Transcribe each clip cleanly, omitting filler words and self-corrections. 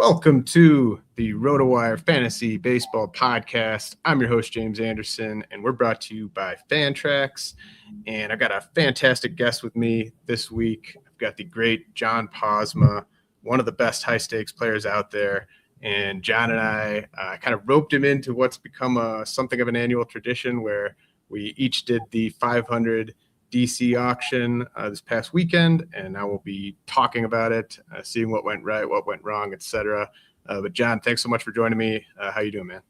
Welcome to the RotoWire Fantasy Baseball Podcast. I'm your host, James Anderson, and we're brought to you by Fantrax. And I got a fantastic guest with me this week. I've got the great John Pausma, one of the best high-stakes players out there. And John and I kind of roped him into what's become something of an annual tradition where we each did the 500 DC auction this past weekend, and now we'll be talking about it, seeing what went right, what went wrong, etc. But John, thanks so much for joining me. How you doing, man?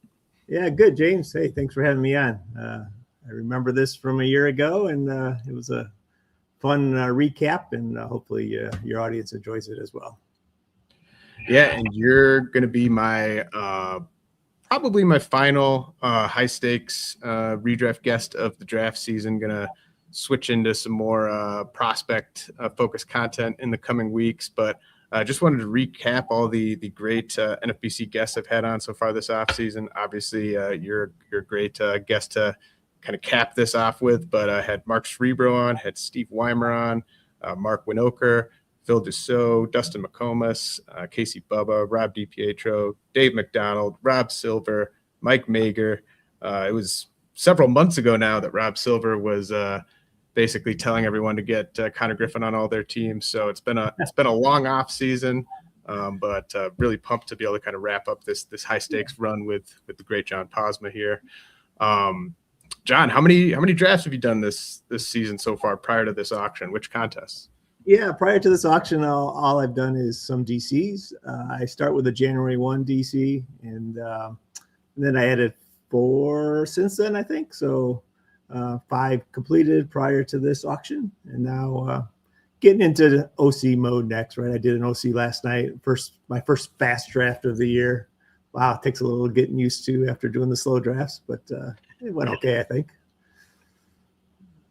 Yeah, good, James. Hey, thanks for having me on. I remember this from a year ago, and it was a fun recap, and hopefully your audience enjoys it as well. Yeah, and you're going to be my probably my final high stakes redraft guest of the draft season. Going to switch into some more prospect focused content in the coming weeks, but I just wanted to recap all the great NFBC guests I've had on so far this offseason. Obviously, you're a great guest to kind of cap this off with, but I had Mark Cerebro on, had Steve Weimer on, Mark Winokur, Phil Dussault, Dustin McComas, Casey Bubba, Rob DiPietro, Dave McDonald, Rob Silver, Mike Mager. It was several months ago now that Rob Silver was basically telling everyone to get Connor Griffin on all their teams. So it's been a long off season, but really pumped to be able to kind of wrap up this high stakes run with the great John Pausma here. John, how many drafts have you done this season so far prior to this auction? Which contests? Yeah, prior to this auction, all I've done is some DCs. I start with a January 1 DC, and then I added 4 since then, I think. So 5 completed prior to this auction, and now getting into the OC mode next, right? I did an OC last night, my first fast draft of the year. Wow, it takes a little getting used to after doing the slow drafts, but it went okay, I think.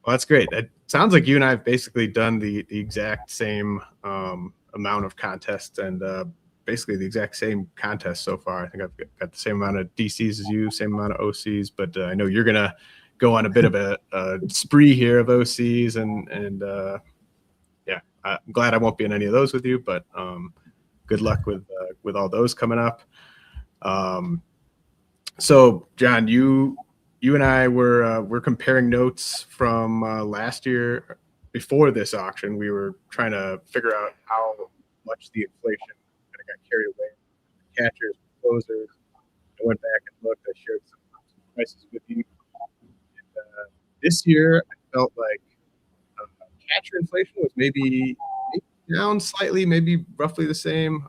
Well, that's great. It sounds like you and I have basically done the exact same amount of contests and basically the exact same contest so far. I think I've got the same amount of DCs as you, same amount of OCs, but I know you're going to go on a bit of a spree here of OCs, and yeah, I'm glad I won't be in any of those with you, but good luck with all those coming up. So John, you and I were comparing notes from last year before this auction. We were trying to figure out how much the inflation kind of got carried away. Catchers, closers. I went back and looked. I shared some prices with you. This year, I felt like catcher inflation was maybe down slightly, maybe roughly the same,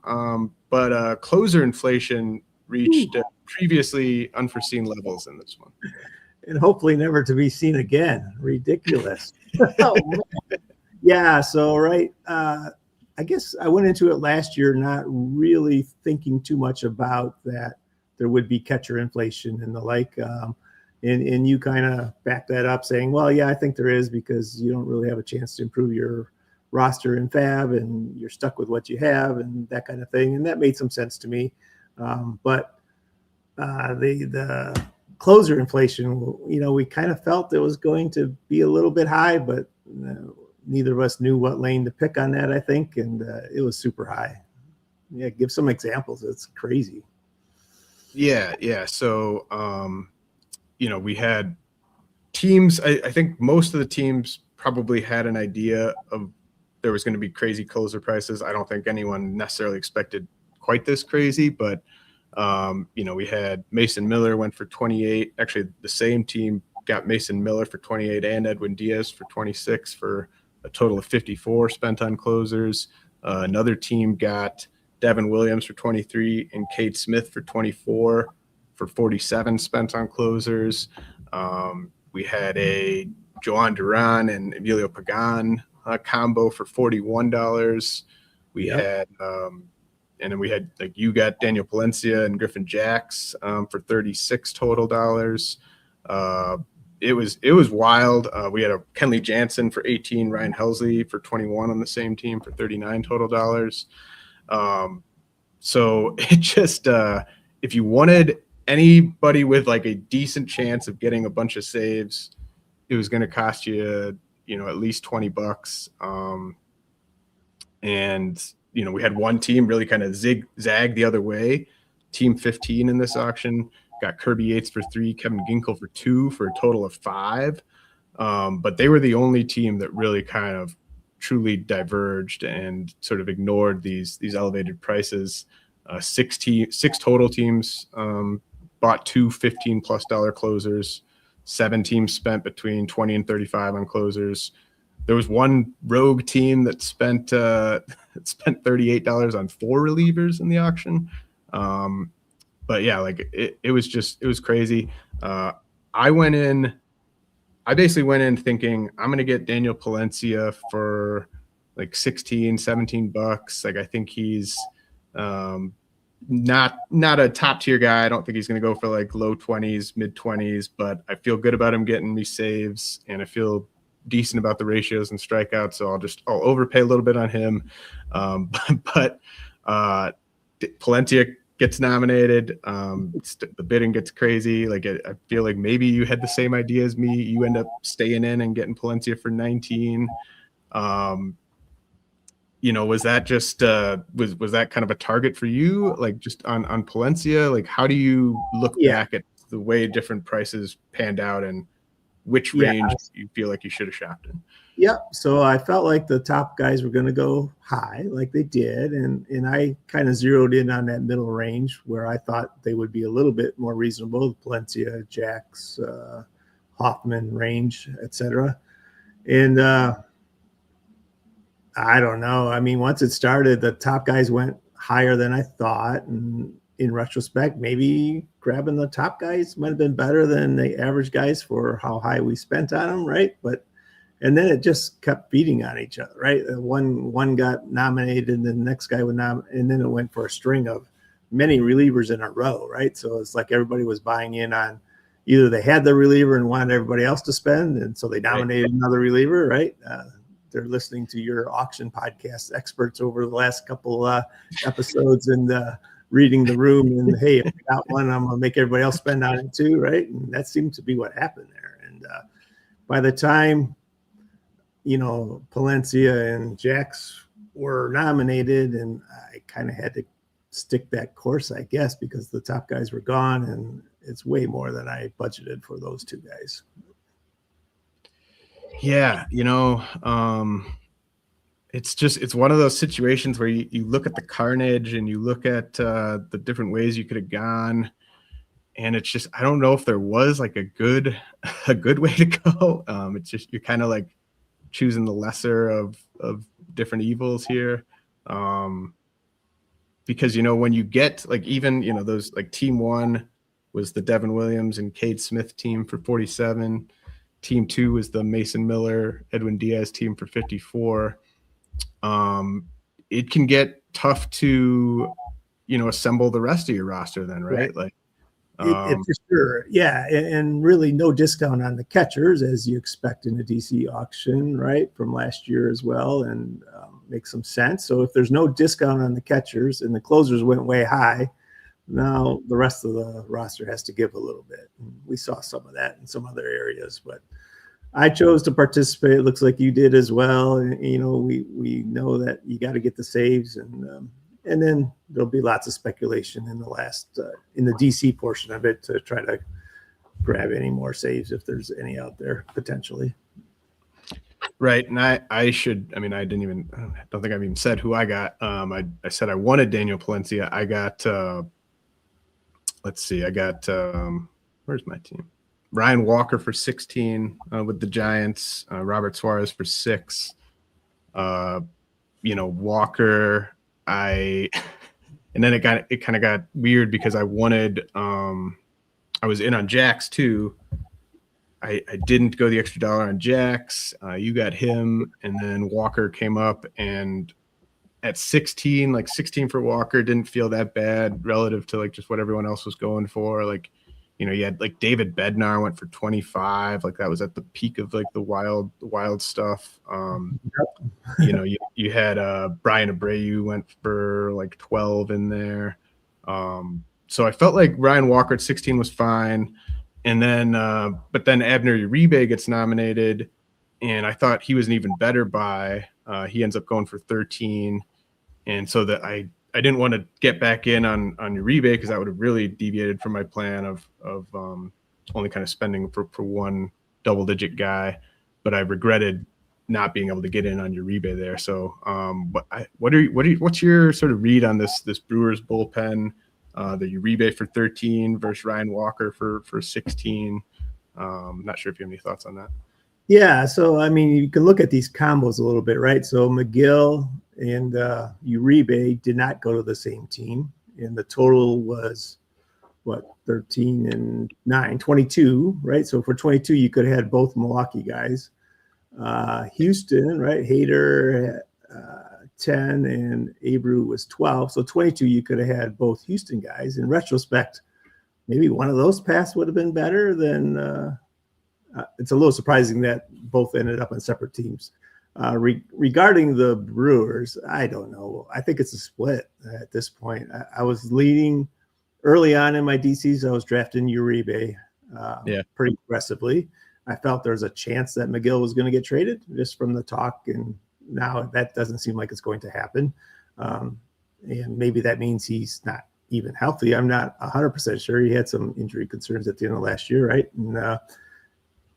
but closer inflation reached previously unforeseen levels in this one. And hopefully never to be seen again. Ridiculous. Yeah, so right. I guess I went into it last year not really thinking too much about that there would be catcher inflation and the like. And you kind of back that up saying, well, yeah, I think there is, because you don't really have a chance to improve your roster in Fab, and you're stuck with what you have and that kind of thing. And that made some sense to me. But the closer inflation, we kind of felt it was going to be a little bit high, but neither of us knew what lane to pick on that, I think. And it was super high. Yeah, give some examples. It's crazy. Yeah. So, we had teams. I think most of the teams probably had an idea of there was going to be crazy closer prices. I don't think anyone necessarily expected quite this crazy, but we had Mason Miller went for 28. Actually, the same team got Mason Miller for 28 and Edwin Diaz for 26 for a total of 54 spent on closers. Another team got Devin Williams for 23 and Cade Smith for 24 for 47 spent on closers. We had a Joan Duran and Emilio Pagan combo for $41. We had and then we had, like, you got Daniel Palencia and Griffin Jacks for $36 total dollars. It was wild. We had a Kenley Jansen for 18, Ryan Helsley for 21 on the same team for $39 total dollars. So it just if you wanted anybody with like a decent chance of getting a bunch of saves, it was going to cost you, at least $20. And we had one team really kind of zigzag the other way. Team 15 in this auction got Kirby Yates for 3, Kevin Ginkel for 2, for a total of 5. But they were the only team that really kind of truly diverged and sort of ignored these elevated prices. 6 total teams bought 2 $15+ closers. 7 teams spent between 20 and 35 on closers. There was one rogue team that spent $38 on 4 relievers in the auction. But yeah, like it was crazy. I basically went in thinking I'm going to get Daniel Palencia for like 16, 17 bucks. Like I think he's not a top tier guy. I don't think he's going to go for like low 20s, mid 20s, but I feel good about him getting me saves, and I feel decent about the ratios and strikeouts. So I'll overpay a little bit on him. But Palencia gets nominated. The bidding gets crazy. Like I feel like maybe you had the same idea as me. You end up staying in and getting Palencia for 19. Was that just was that kind of a target for you? Like just on Palencia? Like how do you look back at the way different prices panned out and which range you feel like you should have shopped in? Yep. So I felt like the top guys were going to go high, like they did, and I kind of zeroed in on that middle range where I thought they would be a little bit more reasonable. The Palencia, Jacks, Hoffman range, etc. And I don't know. I mean, once it started, the top guys went higher than I thought, and in retrospect, maybe grabbing the top guys might have been better than the average guys for how high we spent on them, right? And then it just kept beating on each other, right? One got nominated, and the next guy would nominate, and then it went for a string of many relievers in a row, right? So it's like everybody was buying in on either they had the reliever and wanted everybody else to spend, and so they nominated another reliever, right? They're listening to your auction podcast experts over the last couple episodes and reading the room, and hey, if I got one, I'm gonna make everybody else spend on it too, right? And that seemed to be what happened there. And by the time Palencia and Jacks were nominated, and I kind of had to stick that course, I guess, because the top guys were gone, and it's way more than I budgeted for those two guys. Yeah, it's one of those situations where you look at the carnage and you look at the different ways you could have gone, and it's just, I don't know if there was like a good way to go. It's just, you're kind of like choosing the lesser of different evils here. Because, when you get like, even, those like team 1 was the Devin Williams and Cade Smith team for 47. Team 2 was the Mason Miller, Edwin Diaz team for 54. It can get tough to, assemble the rest of your roster then, right? Like, for sure. Yeah. And really no discount on the catchers, as you expect in a DC auction, right? From last year as well, and makes some sense. So if there's no discount on the catchers and the closers went way high, now the rest of the roster has to give a little bit. And we saw some of that in some other areas, but I chose to participate. It looks like you did as well. And, we know that you got to get the saves, and then there'll be lots of speculation in the DC portion of it to try to grab any more saves if there's any out there potentially. Right. And I don't think I've even said who I got. I said I wanted Daniel Palencia. I got, where's my team? Ryan Walker for 16 with the Giants, Robert Suarez for 6. Walker, and then it kind of got weird because I wanted, I was in on Jacks too. I didn't go the extra dollar on Jacks. You got him, and then Walker came up, and at 16, like 16 for Walker didn't feel that bad relative to like just what everyone else was going for. Like, you had like David Bednar went for 25. Like that was at the peak of like the wild stuff. You had Brian Abreu went for like 12 in there. So I felt like Ryan Walker at 16 was fine. And then, but then Abner Uribe gets nominated, and I thought he was an even better buy. He ends up going for 13. and so that I didn't want to get back in on Uribe because that would have really deviated from my plan of only kind of spending for one double digit guy, but I regretted not being able to get in on Uribe there. So, what's your sort of read on this Brewers bullpen? The Uribe for 13 versus Ryan Walker for 16. Not sure if you have any thoughts on that. Yeah, so I mean, you can look at these combos a little bit, right? So McGill and Uribe did not go to the same team, and the total was what, 13 and 9, 22, right? So for 22, you could have had both Milwaukee guys. Houston, right? Hader 10 and Abreu was 12. So 22, you could have had both Houston guys. In retrospect, maybe one of those paths would have been better than. It's a little surprising that both ended up on separate teams. Regarding the Brewers, I don't know. I think it's a split at this point. I was leading early on in my DCs. I was drafting Uribe pretty aggressively. I felt there was a chance that McGill was going to get traded just from the talk, and now that doesn't seem like it's going to happen. And maybe that means he's not even healthy. I'm not 100% sure. He had some injury concerns at the end of last year, right?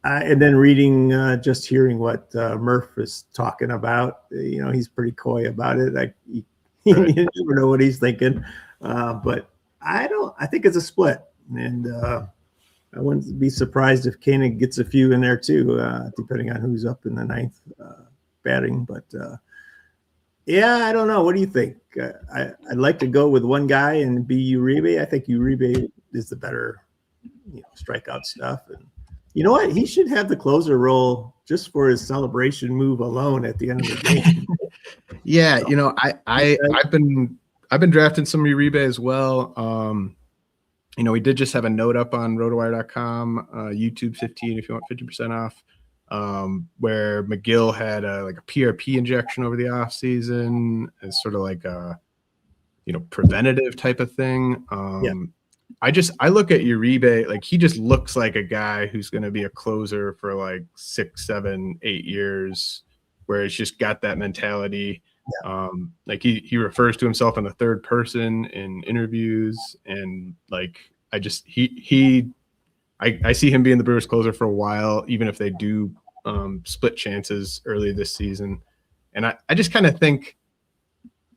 And then just hearing what Murph is talking about, he's pretty coy about it. You never know what he's thinking. But I think it's a split. And I wouldn't be surprised if Koenig gets a few in there too, depending on who's up in the ninth batting. But I don't know. What do you think? I'd like to go with one guy and be Uribe. I think Uribe is the better, strikeout stuff. And you know what? He should have the closer role just for his celebration move alone at the end of the game. Yeah, I've been drafting some Uribe as well. We did just have a note up on rotowire.com, YouTube 15 if you want 50% off, where McGill had a PRP injection over the off season as sort of like a preventative type of thing. I look at Uribe, he just looks like a guy who's going to be a closer for 6, 7, 8 years, where he's just got that mentality. Yeah. He refers to himself in the third person in interviews, and I see him being the Brewers closer for a while, even if they do split chances early this season. And I just kind of think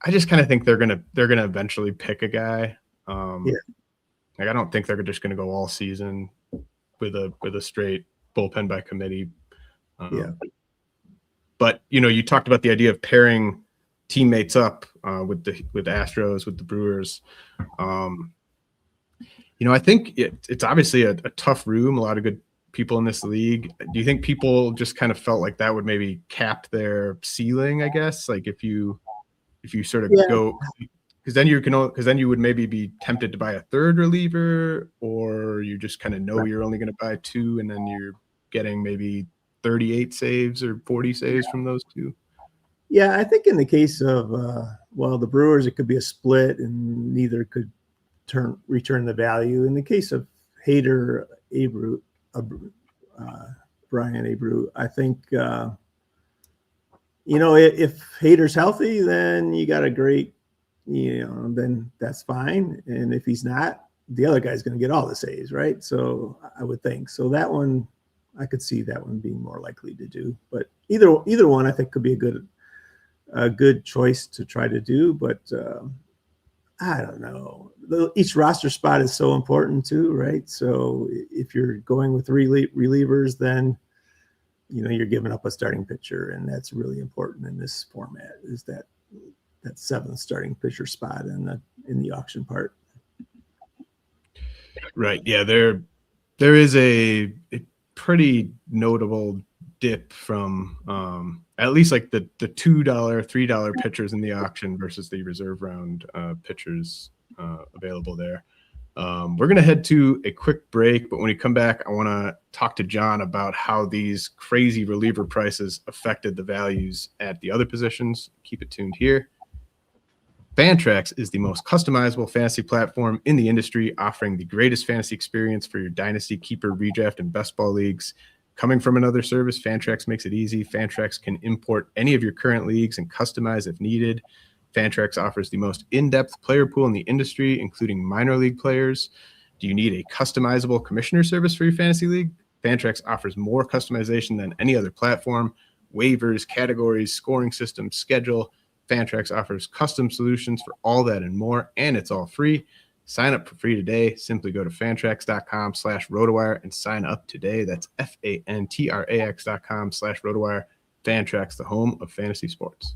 they're gonna eventually pick a guy. I don't think they're just going to go all season with a straight bullpen by committee. But you talked about the idea of pairing teammates up with Astros, with the Brewers. I think it's obviously a tough room. A lot of good people in this league. Do you think people just kind of felt like that would maybe cap their ceiling? I guess if you sort of go. Because then you would maybe be tempted to buy a third reliever, or you just kind of know you're only going to buy 2, and then you're getting maybe 38 saves or 40 saves from those 2. Yeah, I think in the case of the Brewers, it could be a split, and neither could return the value. In the case of Hader, Abreu, Brian Abreu, I think if Hader's healthy, then you got a great. Then that's fine. And if he's not, the other guy's going to get all the saves, right? So I would think. So that one, I could see that one being more likely to do. But either one, I think, could be a good choice to try to do. But I don't know. Each roster spot is so important too, right? So if you're going with relievers, then you're giving up a starting pitcher, and that's really important in this format. Is that 7th starting pitcher spot in the auction part. Right. Yeah. There is a pretty notable dip from at least the $2, $3 pitchers in the auction versus the reserve round pitchers available there. We're going to head to a quick break, but when we come back, I want to talk to John about how these crazy reliever prices affected the values at the other positions. Keep it tuned here. Fantrax is the most customizable fantasy platform in the industry, offering the greatest fantasy experience for your dynasty, keeper, redraft, and best ball leagues. Coming from another service, Fantrax makes it easy. Fantrax can import any of your current leagues and customize if needed. Fantrax offers the most in-depth player pool in the industry, including minor league players. Do you need a customizable commissioner service for your fantasy league? Fantrax offers more customization than any other platform. Waivers, categories, scoring system, schedule. Fantrax offers custom solutions for all that and more, and it's all free. Sign up for free today. Simply go to fantrax.com/rotowire and sign up today. That's fantrax.com/rotowire. Fantrax, the home of fantasy sports.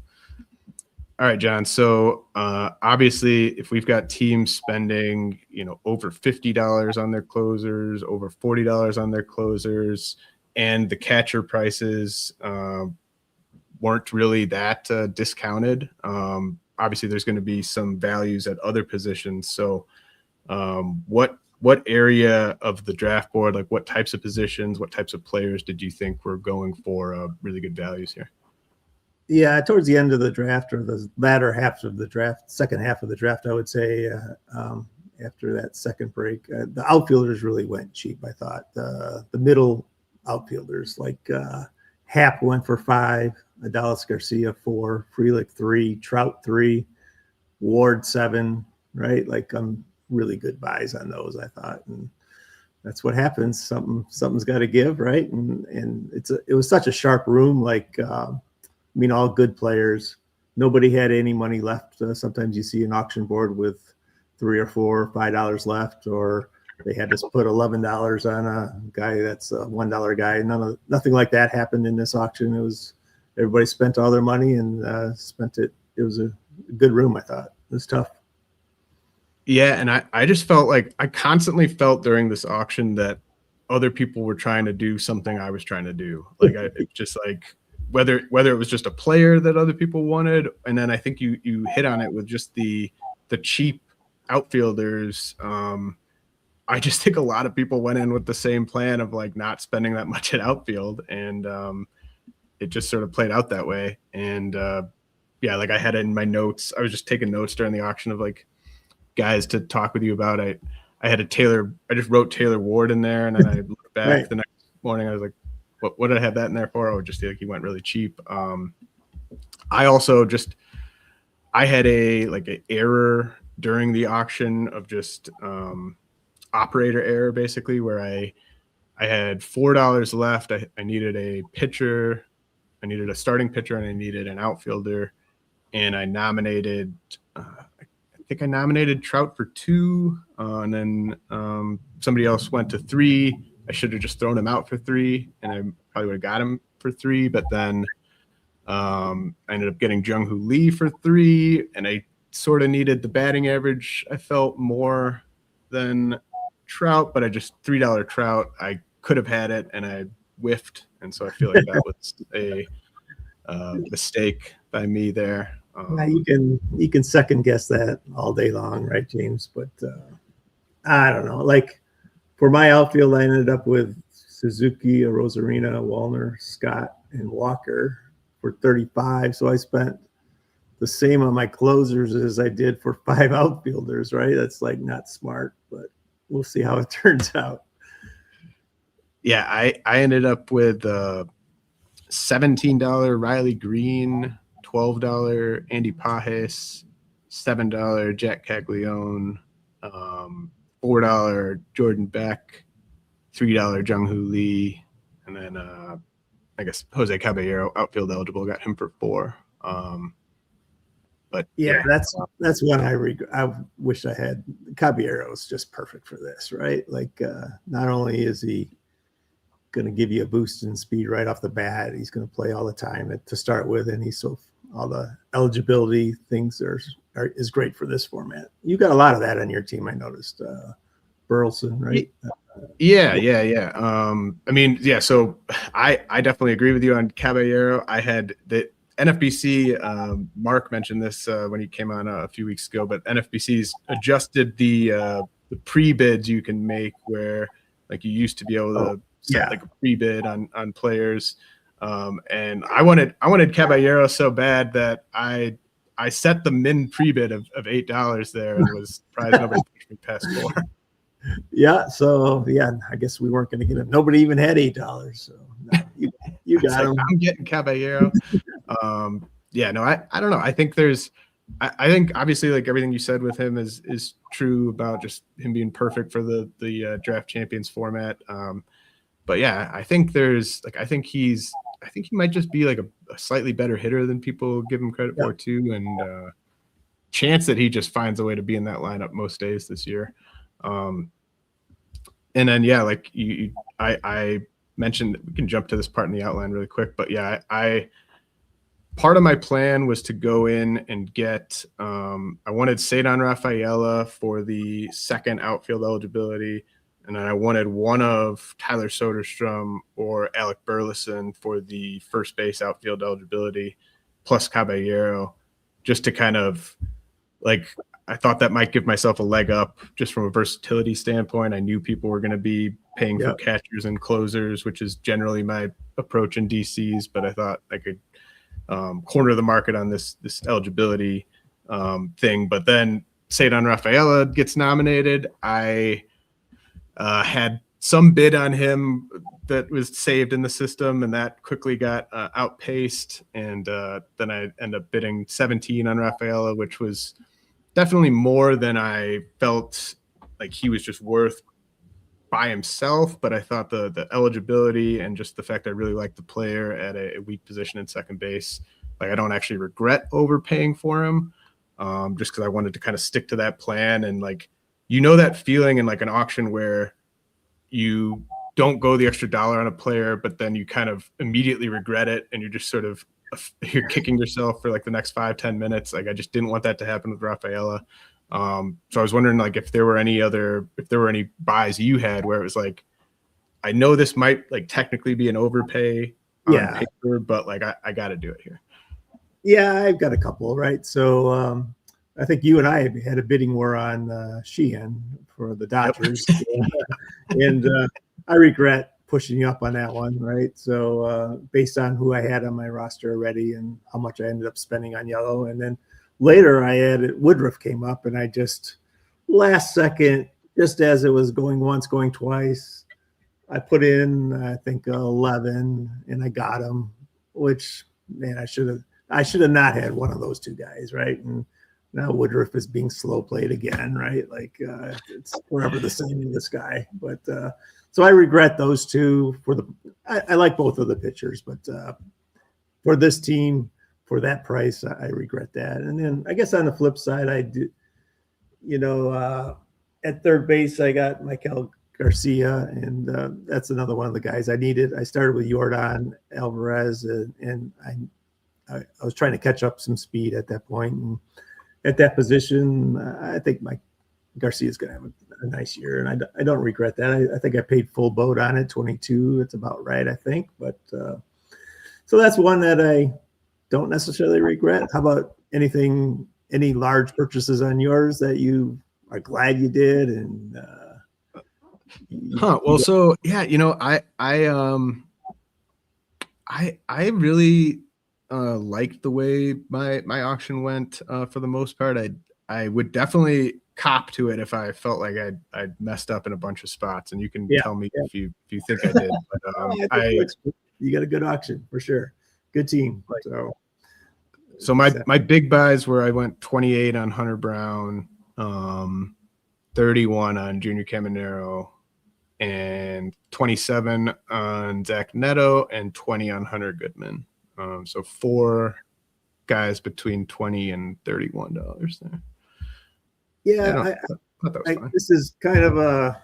All right, John. So obviously, if we've got teams spending, over $50 on their closers, over $40 on their closers, and the catcher prices weren't really that discounted, obviously there's going to be some values at other positions. So what area of the draft board, like what types of positions, what types of players did you think were going for really good values here? Yeah, towards the end of the draft, or the latter half of the draft, second half of the draft, I would say, after that second break, the outfielders really went cheap, I thought. The middle outfielders, like Happ went for $5, Adalis Garcia $4, Frelick $3, Trout $3, Ward $7, right? Like really good buys on those, I thought. And that's what happens. Something's got to give, right? And it was such a sharp room, like all good players. Nobody had any money left. Sometimes you see an auction board with $3 or $4 or $5 left, or they had to put $11 on a guy that's a $1 guy. Nothing like that happened in this auction. It was everybody spent all their money and spent it. It was a good room, I thought. It was tough. Yeah, and I just felt like I constantly felt during this auction that other people were trying to do something I was trying to do. Like it's just like whether it was just a player that other people wanted, and then I think you hit on it with just the cheap outfielders. I just think a lot of people went in with the same plan of like not spending that much at outfield, and it just sort of played out that way. And yeah, like I had it in my notes. I was just taking notes during the auction of like guys to talk with you about. I just wrote Taylor Ward in there, and then I looked back right. The next morning. I was like, what did I have that in there for? Oh, just like he went really cheap. I also I had an error during the auction of just operator error, basically, where I had $4 left. I needed a pitcher, I needed a starting pitcher, and I needed an outfielder, and I nominated I think I nominated Trout for 2, and then somebody else went to 3. I should have just thrown him out for 3, and I probably would have got him for 3, but then I ended up getting Jung-Hoo Lee for 3, and I sort of needed the batting average. I felt more than Trout, but I just $3 Trout. I could have had it, and I whiffed, and so I feel like that was a mistake by me there. You can second guess that all day long, right, James? But I don't know. Like for my outfield, I ended up with Suzuki, Rosarina, Wallner, Scott, and Walker for 35. So I spent the same on my closers as I did for 5 outfielders, right? That's like not smart, but we'll see how it turns out. Yeah, I ended up with $17 Riley Green, $12 Andy Pajes, $7 Jack Caglione, $4 Jordan Beck, $3 Jung-Hoo Lee, and then I guess Jose Caballero, outfield eligible, got him for 4. But yeah, that's one I wish I had. Caballero is just perfect for this, right? Like not only is he going to give you a boost in speed right off the bat, he's going to play all the time to start with, and all the eligibility things is great for this format. You got a lot of that on your team, I noticed. Burleson, right? Yeah. So I definitely agree with you on Caballero. I had the NFBC, Mark mentioned this when he came on a few weeks ago, but NFBC's adjusted the pre-bids you can make, where like you used to be able to set like a pre-bid on players. And I wanted Caballero so bad that I set the min pre-bid of $8 there, and was surprised nobody pushed me past 4. Yeah, so I guess we weren't going to get him. Nobody even had $8, so no, you got him. I'm getting Caballero. I don't know. I think there's I think obviously like everything you said with him is true about just him being perfect for the draft champions format. But yeah, I think I think he might just be like a slightly better hitter than people give him credit for too, and chance that he just finds a way to be in that lineup most days this year. And then yeah, like I mentioned, we can jump to this part in the outline really quick, but yeah, part of my plan was to go in and get I wanted Cedar Rafaela for the second outfield eligibility, and then I wanted one of Tyler Soderstrom or Alec Burleson for the first base outfield eligibility, plus Caballero, just to kind of like, I thought that might give myself a leg up just from a versatility standpoint. I knew people were going to be paying for catchers and closers, which is generally my approach in DCs, but I thought I could corner the market on this eligibility thing. But then Cedar Rafaela gets nominated. I had some bid on him that was saved in the system, and that quickly got outpaced. And then I ended up bidding 17 on Rafaela, which was definitely more than I felt like he was just worth by himself. But I thought the eligibility and just the fact I really liked the player at a weak position in second base, like I don't actually regret overpaying for him, just because I wanted to kind of stick to that plan. And like, that feeling in like an auction where you don't go the extra dollar on a player, but then you kind of immediately regret it, and you're just sort of you're kicking yourself for like the next 5-10 minutes. Like I just didn't want that to happen with Rafaela. So I was wondering like if there were any buys you had where it was like, I know this might like technically be an overpay on paper, but like I got to do it here. Yeah, I've got a couple, right? So I think you and I had a bidding war on Sheehan for the Dodgers. And I regret pushing you up on that one, right? So based on who I had on my roster already and how much I ended up spending on yellow. And then later I added Woodruff came up, and I just last second, just as it was going once, going twice, I put in, I think 11, and I got him, which, man, I should have not had one of those two guys, right? And now Woodruff is being slow played again, right? Like it's forever the same in this guy. But so I regret those two I like both of the pitchers, but for this team, for that price, I regret that. And then I guess on the flip side, I do, at third base, I got Michael Garcia, and that's another one of the guys I needed. I started with Yordan Alvarez, and I was trying to catch up some speed at that point. And at that position, I think Mike Garcia is going to have a nice year, and I don't regret that. I think I paid full boat on it, 22. It's about right, I think. But so that's one that I don't necessarily regret. How about any large purchases on yours that you are glad you did? And so yeah, I really liked the way my auction went for the most part. I would definitely cop to it if I felt like I'd messed up in a bunch of spots, and you can tell me if you think I did. But you got a good auction for sure. Good team. So my big buys were I went 28 on Hunter Brown, 31 on Junior Caminero, and 27 on Zach Neto, and 20 on Hunter Goodman. So 4 guys between $20 and $31 there. Yeah, this is kind of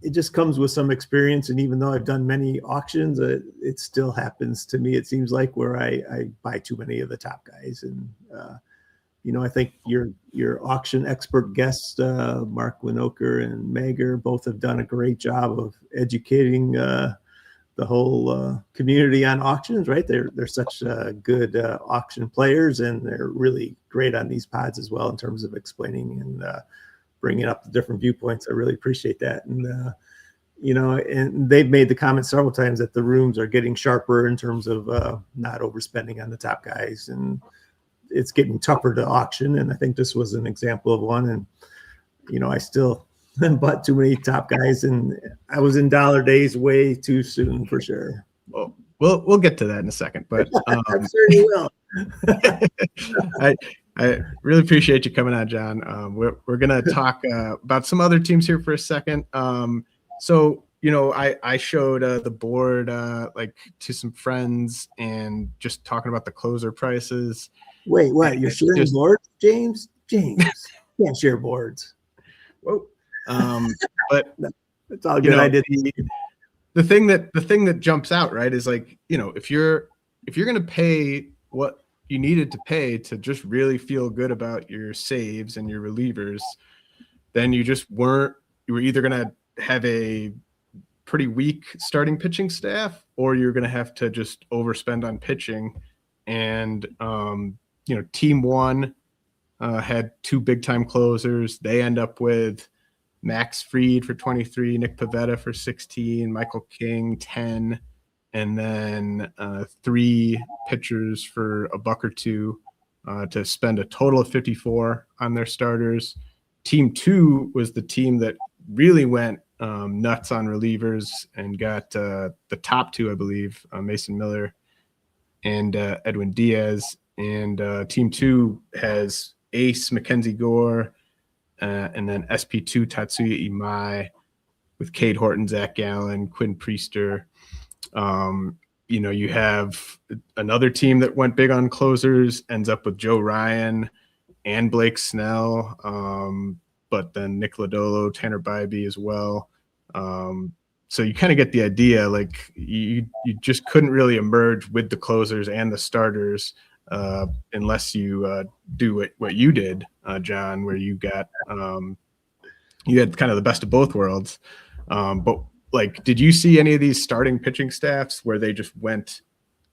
it just comes with some experience. And even though I've done many auctions, it still happens to me, it seems like, where I buy too many of the top guys. And, I think your auction expert guests, Mark Winokur and Mager, both have done a great job of educating the whole community on auctions, right? They're such good auction players, and they're really great on these pods as well in terms of explaining and bringing up the different viewpoints. I really appreciate that. And, and they've made the comment several times that the rooms are getting sharper in terms of not overspending on the top guys, and it's getting tougher to auction. And I think this was an example of one. And, I still bought too many top guys, and I was in dollar days way too soon for sure. Well, we'll get to that in a second, but I'm sure you will. I really appreciate you coming on, John. We're gonna talk about some other teams here for a second. So I showed the board like to some friends and just talking about the closer prices. Wait, what? You're sharing boards, James? James, you can't share boards. Whoa. But it's all good. I did. The thing that jumps out, right, is like, if you're gonna pay what you needed to pay to just really feel good about your saves and your relievers, then you were either gonna have a pretty weak starting pitching staff, or you're gonna have to just overspend on pitching. And team one had two big time closers. They end up with Max Fried for 23, Nick Pivetta for 16, Michael King 10, and then 3 pitchers for a buck or two to spend a total of 54 on their starters. Team 2 was the team that really went nuts on relievers and got the top 2, I believe, Mason Miller and Edwin Diaz. And Team 2 has Ace Mackenzie Gore, and then SP2 Tatsuya Imai with Cade Horton, Zach Gallen, Quinn Priester. You have another team that went big on closers, ends up with Joe Ryan and Blake Snell, but then Nick Lodolo, Tanner Bybee as well. So you kind of get the idea. Like you just couldn't really emerge with the closers and the starters unless you do what you did, John, where you got you had kind of the best of both worlds. But like, did you see any of these starting pitching staffs where they just went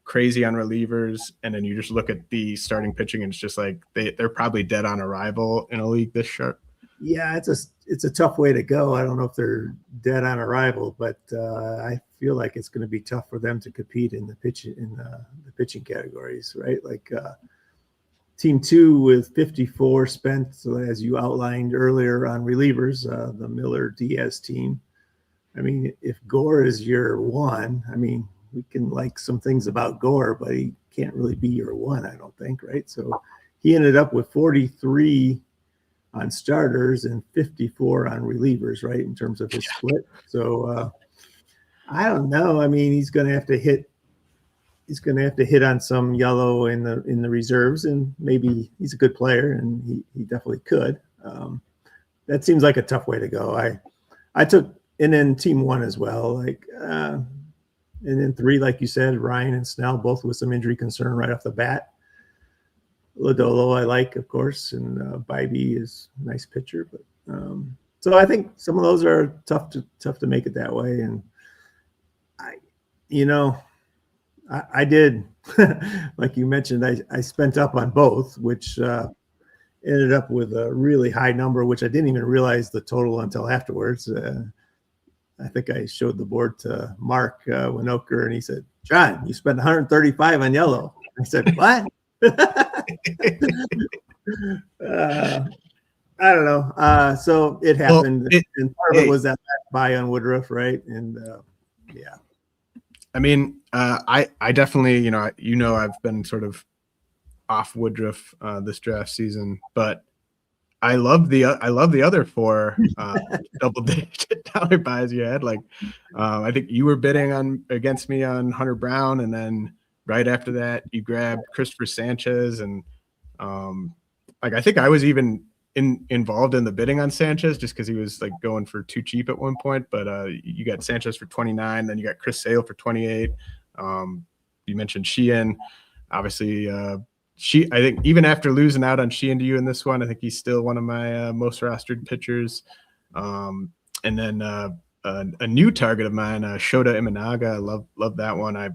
crazy on relievers, and then you just look at the starting pitching and it's just like they're probably dead on arrival in a league this sharp? Yeah, it's a tough way to go. I don't know if they're dead on arrival, but I feel like it's going to be tough for them to compete in the pitching categories, right? Like Team 2 with 54 spent, so as you outlined earlier, on relievers, the Miller Diaz team. I mean, if Gore is your one, I mean, we can like some things about Gore, but he can't really be your one, I don't think, right? So he ended up with 43 on starters and 54 on relievers, right, in terms of his split. So I don't know. I mean, he's going to have to hit on some yellow in the reserves, and maybe he's a good player, and he definitely could. That seems like a tough way to go. I took, and then Team 1 as well, like and then 3, like you said, Ryan and Snell, both with some injury concern right off the bat. Lodolo I like, of course, and Bybee is a nice pitcher, but so I think some of those are tough to make it that way. And I did, like you mentioned, I spent up on both, which ended up with a really high number, which I didn't even realize the total until afterwards. I think I showed the board to Mark Winoker, and he said, "John, you spent 135 on yellow." I said, "What?" I don't know. So it happened, and part of it was that buy on Woodruff, right? And yeah. I mean, I definitely, I've been sort of off Woodruff this draft season, but I love the other 4 double-digit dollar buys you had. Like, I think you were bidding against me on Hunter Brown, and then right after that, you grabbed Christopher Sanchez, and like I think I was even involved in the bidding on Sanchez just because he was like going for too cheap at one point. But you got Sanchez for 29, then you got Chris Sale for 28. You mentioned Sheehan, obviously. I think even after losing out on Sheehan to you in this one, I think he's still one of my most rostered pitchers. And then a new target of mine, Shota Imanaga. I love that one. I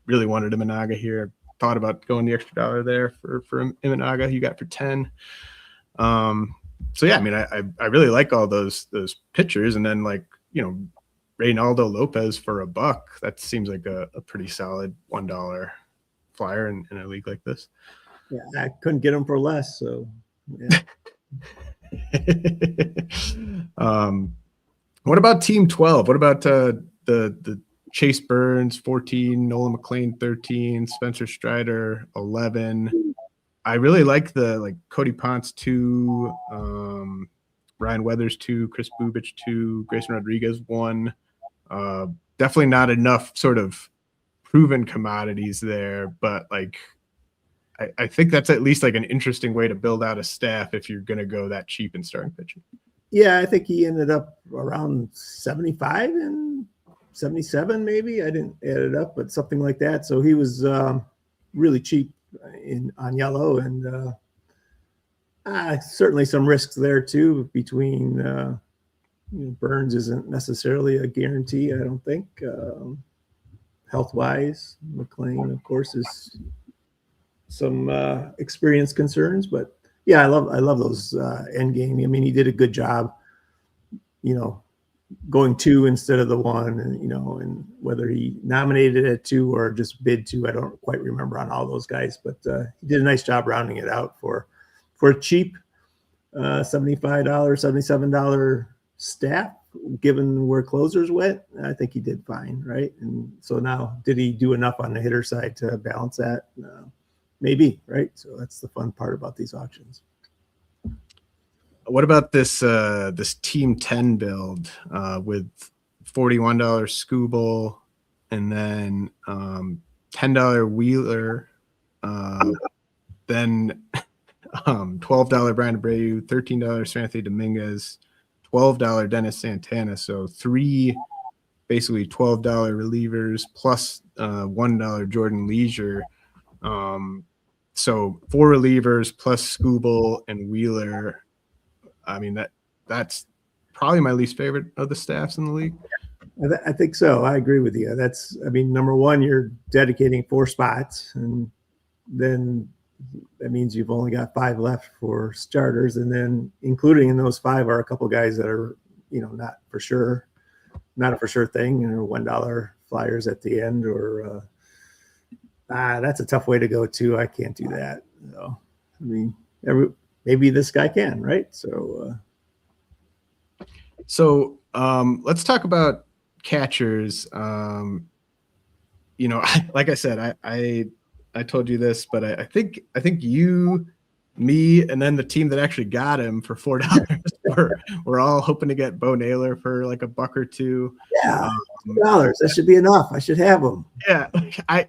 really wanted Imanaga here. Thought about going the extra dollar there for Imanaga. You got for 10. So yeah, I mean, I really like all those pitchers, and then like Reynaldo Lopez for a buck. That seems like a pretty solid $1 flyer in a league like this. Yeah, I couldn't get him for less. So yeah. What about Team 12? What about the Chase Burns 14, Nolan McLean 13, Spencer Strider 11, I really like the Cody Ponce 2, Ryan Weathers 2, Chris Bubich 2, Grayson Rodriguez 1. Definitely not enough sort of proven commodities there, but like I think that's at least like an interesting way to build out a staff if you're going to go that cheap in starting pitching. Yeah, I think he ended up around 75 and 77, maybe. I didn't add it up, but something like that. So he was really cheap on yellow, and certainly some risks there too. Between Burns isn't necessarily a guarantee, I don't think. Health wise, McLean, of course, is some experience concerns, but yeah, I love those end game. I mean, he did a good job, going 2 instead of the 1, and whether he nominated at 2 or just bid 2, I don't quite remember on all those guys, but he did a nice job rounding it out for a cheap $75, $77 staff, given where closers went. I think he did fine, right? And so now, did he do enough on the hitter side to balance that? Maybe, right? So that's the fun part about these auctions. What about this Team 10 build with $41 Scooble and then $10 Wheeler, then $12 Brian Abreu, $13 Anthony Dominguez, $12 Dennis Santana. So 3 basically $12 relievers plus $1 Jordan Leisure. So 4 relievers plus Scooble and Wheeler. I mean, that's probably my least favorite of the staffs in the league. I think so. I agree with you. Number one, you're dedicating 4 spots, and then that means you've only got 5 left for starters. And then including in those 5 are a couple guys that are, not for sure, not a for sure thing, $1 flyers at the end, or that's a tough way to go too. I can't do that. So, I mean, maybe this guy can, right? So let's talk about catchers. Like I said, I told you this, but I think you, me, and then the team that actually got him for $4 we're all hoping to get Bo Naylor for like $1 or $2. Yeah, $2. That should be enough. I should have him. Yeah, I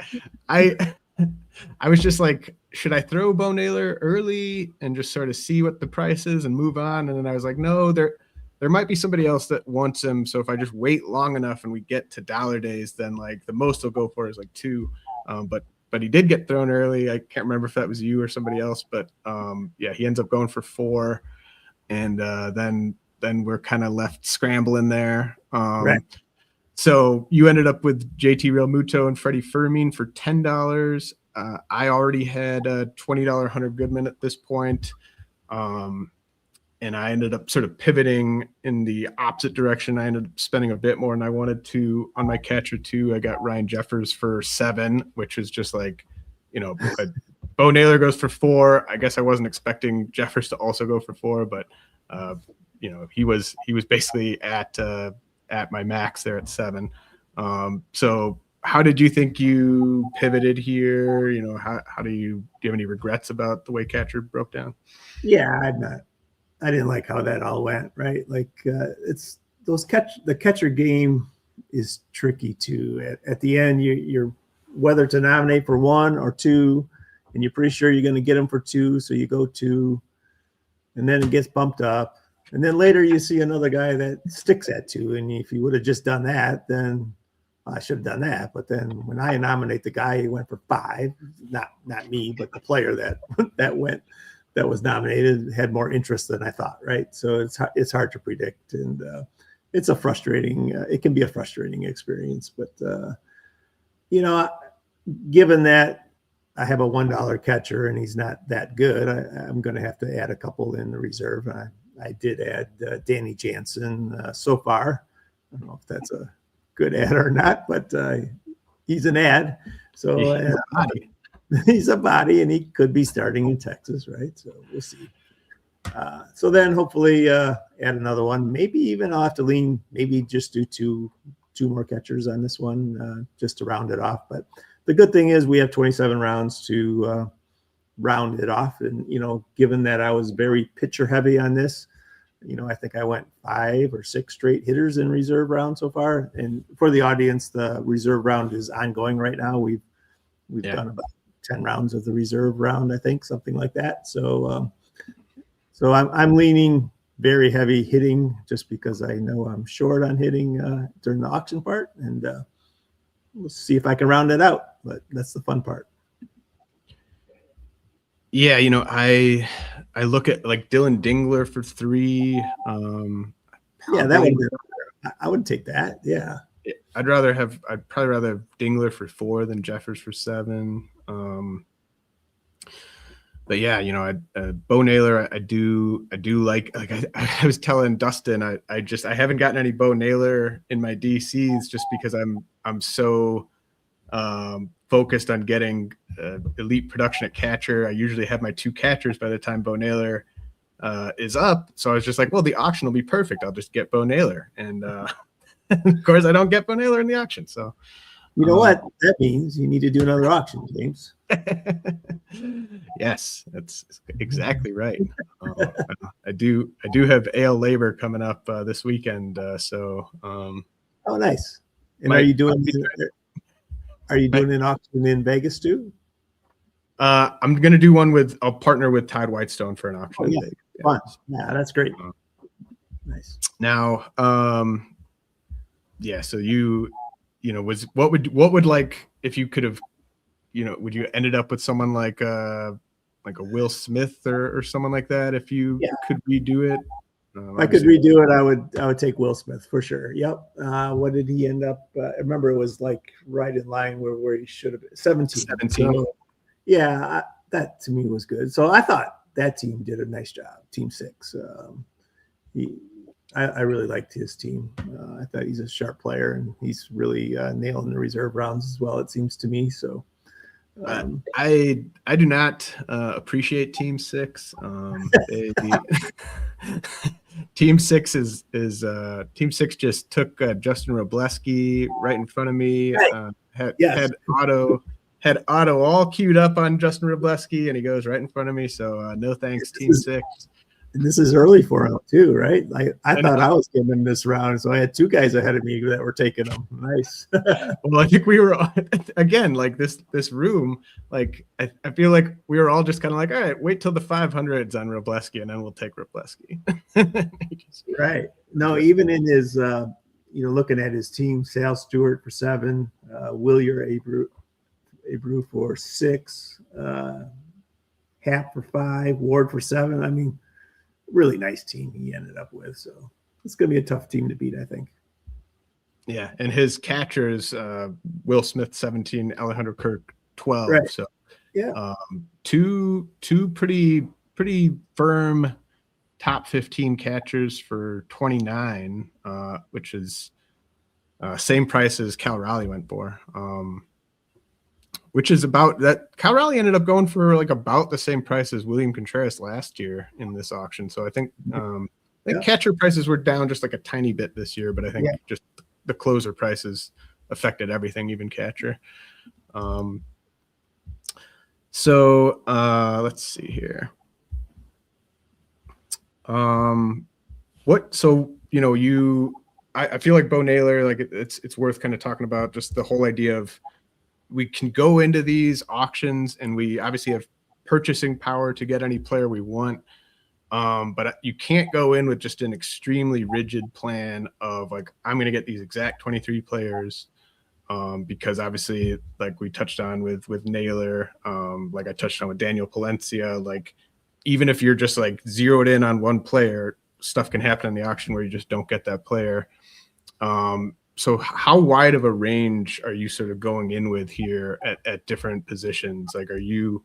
was just like, should I throw Bo Naylor early and just sort of see what the price is and move on? And then I was like, no, there might be somebody else that wants him. So if I just wait long enough and we get to dollar days, then like the most he'll go for is like 2. But he did get thrown early. I can't remember if that was you or somebody else, but yeah, he ends up going for 4. And then we're kind of left scrambling there. Right. So you ended up with JT Realmuto and Freddie Fermin for $10. I already had a $20 Hunter Goodman at this point. And I ended up sort of pivoting in the opposite direction. I ended up spending a bit more than I wanted to on my catcher too. I got Ryan Jeffers for 7, which is just like, Bo Naylor goes for 4. I guess I wasn't expecting Jeffers to also go for 4, but he was basically at my max there at 7. So how did you think you pivoted here? How do you have any regrets about the way catcher broke down? Yeah, I didn't like how that all went, right? Like it's the catcher game is tricky too. At the end, you're whether to nominate for 1 or 2, and you're pretty sure you're going to get them for 2, so you go 2, and then it gets bumped up, and then later you see another guy that sticks at 2, and if you would have just done that, then I should have done that. But then when I nominate the guy, he went for 5, not me, but the player that was nominated had more interest than I thought, right? So it's hard to predict, and it's a frustrating. It can be a frustrating experience, but given that I have a $1 catcher and he's not that good, I'm going to have to add a couple in the reserve. I did add Danny Jansen so far. I don't know if that's a good ad or not, but he's an ad. So he's a body, and he could be starting in Texas, right? So we'll see. So then hopefully add another one. Maybe even I'll have to lean, maybe just do two more catchers on this one just to round it off. But the good thing is we have 27 rounds to round it off. And, given that I was very pitcher heavy on this, I think I went 5 or 6 straight hitters in reserve round so far. And for the audience, the reserve round is ongoing right now. We've done about 10 rounds of the reserve round, I think, something like that. So, I'm leaning very heavy hitting just because I know I'm short on hitting during the auction part, and we'll see if I can round it out. But that's the fun part. Yeah, I look at like Dylan Dingler for 3. Yeah, that would. I would take that. Yeah, I'd probably rather have Dingler for 4 than Jeffers for 7. But yeah, Bo Naylor, I do like I was telling Dustin, I haven't gotten any Bo Naylor in my DCs just because I'm so focused on getting elite production at catcher. I usually have my 2 catchers by the time Bo Naylor is up. So I was just like, well, the auction will be perfect. I'll just get Bo Naylor. And of course I don't get Bo Naylor in the auction. So you know what that means? You need to do another auction, James. Yes, that's exactly right. I do have AL Labor coming up this weekend. Oh, nice. And are you doing an auction in Vegas too? I'm gonna do one I'll partner with Todd Whitestone for an auction. Oh, yeah. Fun. Yeah, that's great. Nice. Now, yeah. So what would like if you could have, would you ended up with someone like a Will Smith or someone like that if you could redo it? If I could redo it, I would take Will Smith for sure. Yep. What did he end up? I remember it was like right in line where he should have been. 17. So, yeah, that to me was good. So I thought that team did a nice job. Team 6. I really liked his team. I thought he's a sharp player, and he's really nailing the reserve rounds as well, it seems to me. So I do not appreciate Team 6. Team 6 is Team 6 just took Justin Robleski right in front of me. Had Otto all queued up on Justin Robleski, and he goes right in front of me. So no thanks, Team 6. And this is early for him too, right? I thought I was getting in this round, so I had 2 guys ahead of me that were taking them. Nice. Well, I think we were again like this room. Like I feel like we were all just kind of like, all right, wait till the 500s on Robleski, and then we'll take Robleski. Right. No, even in his, looking at his team, Sal Stewart for 7, Willier Abreu for 6, Hap for 5, Ward for 7. I mean, really nice team he ended up with. So it's going to be a tough team to beat, I think. Yeah, and his catchers, Will Smith 17, Alejandro Kirk 12. Right. So yeah, two pretty firm top 15 catchers for 29, which is same price as Cal Raleigh went for. Which is about that. Cal Raleigh ended up going for like about the same price as William Contreras last year in this auction. So I think catcher prices were down just like a tiny bit this year, but I think just the closer prices affected everything, even catcher. So let's see here. I feel like Bo Naylor, like it's worth kind of talking about just the whole idea of we can go into these auctions and we obviously have purchasing power to get any player we want. But you can't go in with just an extremely rigid plan of like, I'm going to get these exact 23 players. Because obviously, like we touched on with Naylor, like I touched on with Daniel Palencia, like even if you're just like zeroed in on one player, stuff can happen in the auction where you just don't get that player. So how wide of a range are you sort of going in with here at different positions? Like, are you,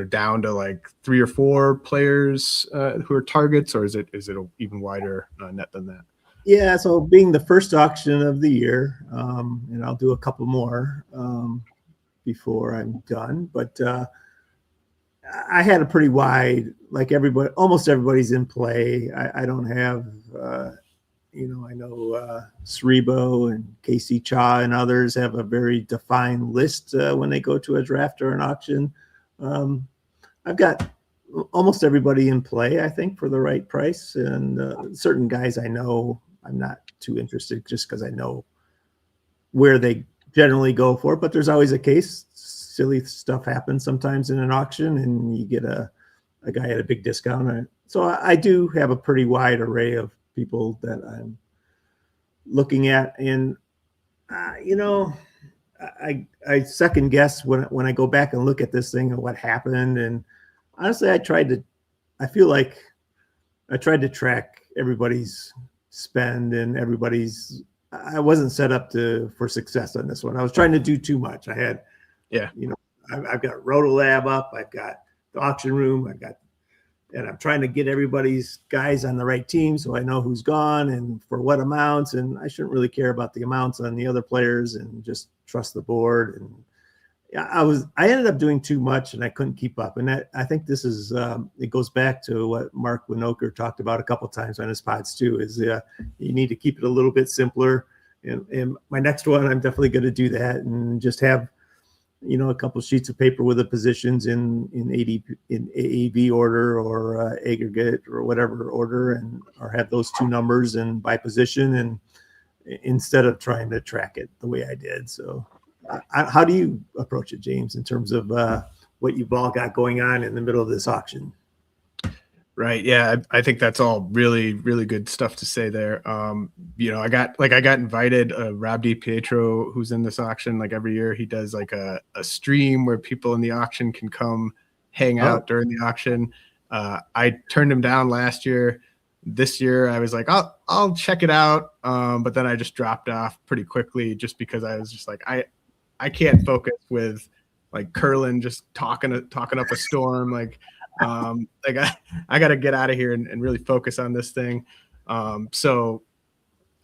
down to like 3 or 4 players who are targets, or is it an even wider net than that? Yeah. So being the first auction of the year, and I'll do a couple more before I'm done, but I had a pretty wide, like almost everybody's in play. I don't have, I know Cerebo and Casey Cha and others have a very defined list when they go to a draft or an auction. I've got almost everybody in play, I think, for the right price. And certain guys I know I'm not too interested just because I know where they generally go for. But there's always a case. Silly stuff happens sometimes in an auction, and you get a guy at a big discount. So I do have a pretty wide array of people that I'm looking at. And, I second guess when I go back and look at this thing and what happened. And honestly, I feel like I tried to track everybody's spend and I wasn't set up for success on this one. I was trying to do too much. I had, I've got Rotolab up. I've got the auction room. And I'm trying to get everybody's guys on the right team so I know who's gone and for what amounts. And I shouldn't really care about the amounts on the other players and just trust the board. And I ended up doing too much and I couldn't keep up. And I think this is, it goes back to what Mark Winokur talked about a couple of times on his pods too, is you need to keep it a little bit simpler. And my next one, I'm definitely going to do that and just have, a couple of sheets of paper with the positions in AAV order or aggregate or whatever order, or have those two numbers and by position, and instead of trying to track it the way I did. So how do you approach it, James, in terms of what you've all got going on in the middle of this auction? Right. Yeah. I think that's all really, really good stuff to say there. I got invited, Rob DiPietro, who's in this auction, like every year he does like a stream where people in the auction can come hang out during the auction. I turned him down last year. This year I was like, I'll check it out. But then I just dropped off pretty quickly just because I was just like, I can't focus with like Curlin just talking up a storm. Like, I got to get out of here and really focus on this thing. So